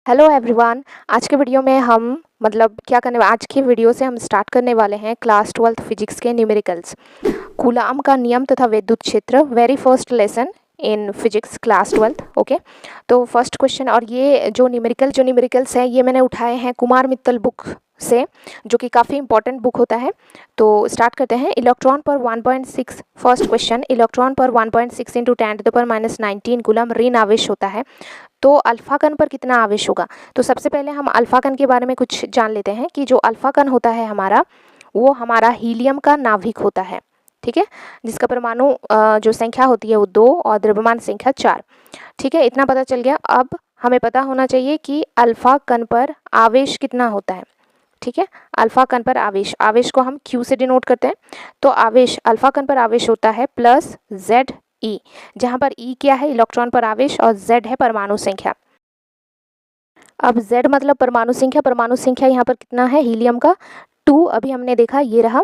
Hello everyone. आज के video में हम आज की वीडियो से हम स्टार्ट करने वाले हैं क्लास 12th फिजिक्स के न्यूमेरिकल्स, कूलाम का नियम तथा विद्युत क्षेत्र, very first lesson in physics class 12th। Okay, तो फर्स्ट क्वेश्चन, और ये जो न्यूमेरिकल्स हैं ये मैंने उठाए हैं कुमार मित्तल बुक से, जो कि काफ़ी इंपॉर्टेंट बुक होता है। तो स्टार्ट करते हैं। इलेक्ट्रॉन पर 1.6, फर्स्ट क्वेश्चन, इलेक्ट्रॉन पर 1.6 इंटू 10⁻⁹ कूलम ऋण आवेश होता है, तो अल्फा कण पर कितना आवेश होगा। तो सबसे पहले हम अल्फा कण के बारे में कुछ जान लेते हैं कि जो अल्फा कण होता है हमारा, वो हमारा हीलियम का नाभिक होता है, ठीक है, जिसका परमाणु जो संख्या होती है वो 2 और द्रव्यमान संख्या 4। ठीक है, इतना पता चल गया। अब हमें पता होना चाहिए कि अल्फा कण पर आवेश कितना होता है। ठीक है, अल्फा कण पर आवेश को हम Q से डिनोट करते हैं। तो आवेश, अल्फा कण पर आवेश होता है प्लस Z E, जहां पर E क्या है, इलेक्ट्रॉन पर आवेश, और Z है परमाणु संख्या। अब Z मतलब परमाणु संख्या यहाँ पर कितना है, हीलियम का 2, अभी हमने देखा ये रहा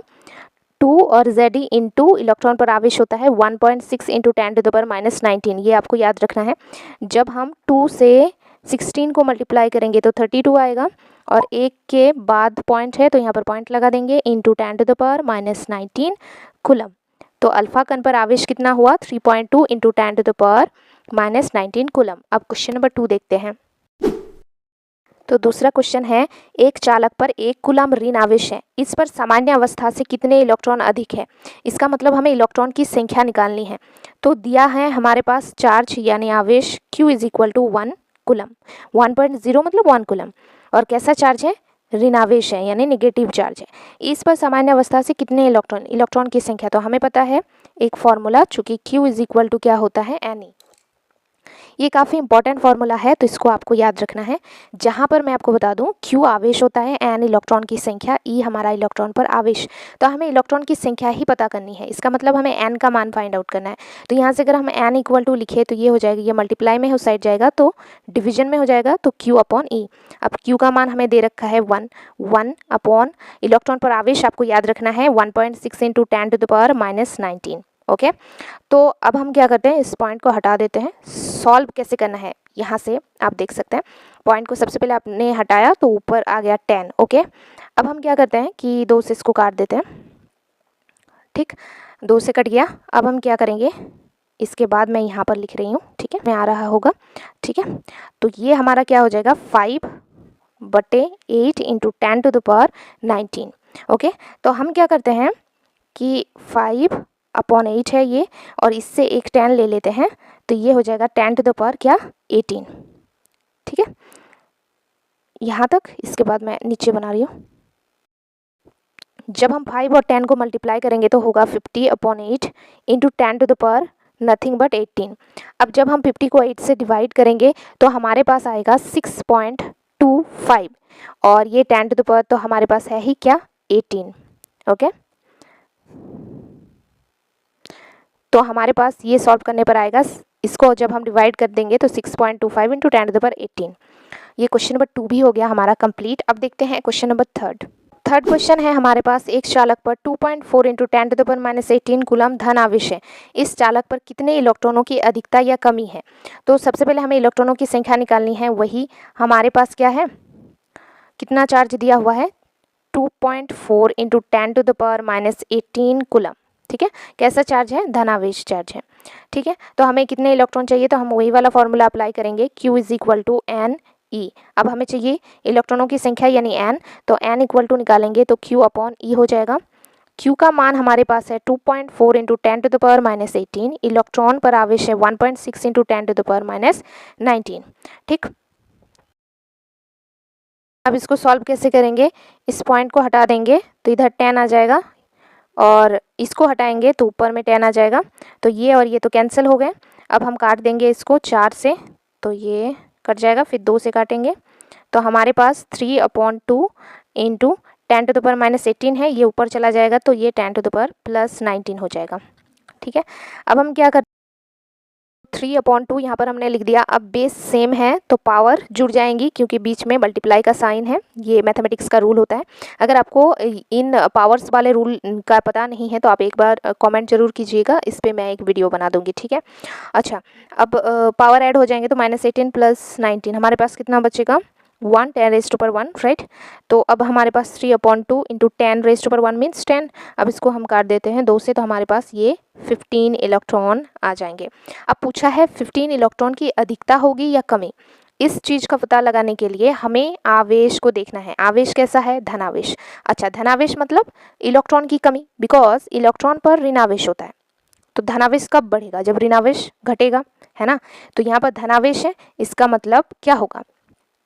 2, और Ze इंटू इलेक्ट्रॉन पर आवेश होता है 1.6 इंटू 10⁻⁹, ये आपको याद रखना है। जब हम 2 से 16 को मल्टीप्लाई करेंगे तो 32 आएगा, और 1 के बाद पॉइंट है तो यहाँ पर पॉइंट लगा देंगे, इंटू 10⁻⁹ कूलम। तो अल्फा कण पर आवेश कितना हुआ, 3.2 इंटू 10⁻⁹ कूलम। अब क्वेश्चन नंबर 2 देखते हैं। तो दूसरा क्वेश्चन है, एक चालक पर 1 कूलम ऋण आवेश है, इस पर सामान्य अवस्था से कितने इलेक्ट्रॉन अधिक है। इसका मतलब हमें इलेक्ट्रॉन की संख्या निकालनी है। तो दिया है हमारे पास चार्ज यानी आवेश Q is equal to 1 coulomb, 1.0 मतलब 1 कूलम, और कैसा चार्ज है, ऋणावेश है यानी नेगेटिव चार्ज है। इस पर सामान्य अवस्था से कितने इलेक्ट्रॉन की संख्या, तो हमें पता है एक फॉर्मूला, चूंकि Q इज इक्वल टू क्या होता है, Ne। ये काफ़ी इंपॉर्टेंट फार्मूला है, तो इसको आपको याद रखना है। जहाँ पर मैं आपको बता दूं, Q आवेश होता है, N इलेक्ट्रॉन की संख्या, E हमारा इलेक्ट्रॉन पर आवेश। तो हमें इलेक्ट्रॉन की संख्या ही पता करनी है, इसका मतलब हमें N का मान फाइंड आउट करना है। तो यहाँ से अगर हम N इक्वल टू लिखे तो ये हो जाएगा, ये मल्टीप्लाई में उस साइड जाएगा तो डिविजन में हो जाएगा, तो Q अपॉन E। अब Q का मान हमें दे रखा है 1 अपॉन इलेक्ट्रॉन पर आवेश, आपको याद रखना है 1.6 इंटू 10⁻⁹। ओके, तो अब हम क्या करते हैं, इस पॉइंट को हटा देते हैं। सॉल्व कैसे करना है, यहाँ से आप देख सकते हैं, पॉइंट को सबसे पहले आपने हटाया तो ऊपर आ गया 10। ओके, अब हम क्या करते हैं कि 2 से इसको काट देते हैं। ठीक, 2 से कट गया। अब हम क्या करेंगे, इसके बाद मैं यहाँ पर लिख रही हूँ, ठीक है, मैं आ रहा होगा, ठीक है। तो ये हमारा क्या हो जाएगा, 5/8 इंटू 10⁻⁹। ओके, तो हम क्या करते हैं कि 5/8 है ये, और इससे एक 10 ले लेते हैं, तो ये हो जाएगा 10⁻18। ठीक है, यहाँ तक। इसके बाद मैं नीचे बना रही हूँ। जब हम 5 और 10 को मल्टीप्लाई करेंगे तो होगा 50/8 इंटू 10⁻18। अब जब हम 50 को 8 से डिवाइड करेंगे तो हमारे पास आएगा 6.25, और ये 10 तो हमारे पास है ही क्या, 18। ओके, तो हमारे पास ये सॉल्व करने पर आएगा, इसको जब हम डिवाइड कर देंगे तो 6.25 इंटू 10⁻18। ये क्वेश्चन नंबर 2 भी हो गया हमारा कंप्लीट। अब देखते हैं क्वेश्चन नंबर 3। थर्ड क्वेश्चन है हमारे पास, एक चालक पर 2.4 इंटू 10⁻⁸ कूलम धन आवेश है, इस चालक पर कितने इलेक्ट्रॉनों की अधिकता या कमी है। तो सबसे पहले हमें इलेक्ट्रॉनों की संख्या निकालनी है। वही हमारे पास क्या है, कितना चार्ज दिया हुआ है, 2.4 इंटू 10⁻⁸ कूलम। ठीक है, कैसा चार्ज है, धनावेश चार्ज है। ठीक है, तो हमें कितने इलेक्ट्रॉन चाहिए, तो हम वही वाला फॉर्मूला अप्लाई करेंगे, Q is equal to N E। अब हमें चाहिए इलेक्ट्रॉनों की संख्या यानी N, तो N इक्वल टू निकालेंगे तो Q अपॉन E हो जाएगा। Q का मान हमारे पास है 2.4 इंटू 10⁻⁸, इलेक्ट्रॉन पर आवेश है 1.6 इंटू 10⁻⁹। ठीक, अब इसको सॉल्व कैसे करेंगे, इस पॉइंट को हटा देंगे तो इधर 10 आ जाएगा, और इसको हटाएंगे तो ऊपर में 10 आ जाएगा, तो ये और ये तो कैंसिल हो गए। अब हम काट देंगे इसको 4 से, तो ये कट जाएगा, फिर 2 से काटेंगे तो हमारे पास 3/2 इंटू 10⁻⁸ है, ये ऊपर चला जाएगा तो ये 10⁻+19 हो जाएगा। ठीक है, अब हम क्या कर, 3/2 यहाँ पर हमने लिख दिया। अब बेस सेम है तो पावर जुड़ जाएंगी, क्योंकि बीच में मल्टीप्लाई का साइन है, ये मैथमेटिक्स का रूल होता है। अगर आपको इन पावर्स वाले रूल का पता नहीं है तो आप एक बार कमेंट जरूर कीजिएगा, इस पर मैं एक वीडियो बना दूंगी। ठीक है, अच्छा, अब पावर ऐड हो जाएंगे तो -18 + 19 हमारे पास कितना बचेगा, 1 10⁻1 राइट। तो अब हमारे पास 3/2 इंटू 10⁻1 मीन्स 10। अब इसको हम काट देते हैं 2 से, तो हमारे पास ये 15 इलेक्ट्रॉन आ जाएंगे। अब पूछा है 15 इलेक्ट्रॉन की अधिकता होगी या कमी। इस चीज़ का पता लगाने के लिए हमें आवेश को देखना है। आवेश कैसा है, धनावेश। अच्छा, धनावेश मतलब इलेक्ट्रॉन की कमी, बिकॉज इलेक्ट्रॉन पर ऋणावेश होता है। तो धनावेश कब बढ़ेगा, जब ऋणावेश घटेगा, है ना। तो यहाँ पर धनावेश है, इसका मतलब क्या होगा,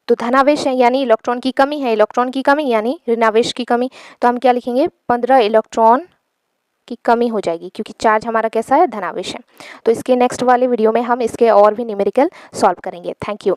तो धनावेश है यानी इलेक्ट्रॉन की कमी है, इलेक्ट्रॉन की कमी यानी ऋणावेश की कमी। तो हम क्या लिखेंगे, 15 इलेक्ट्रॉन की कमी हो जाएगी, क्योंकि चार्ज हमारा कैसा है, धनावेश है। तो इसके नेक्स्ट वाले वीडियो में हम इसके और भी न्यूमेरिकल सॉल्व करेंगे। Thank you.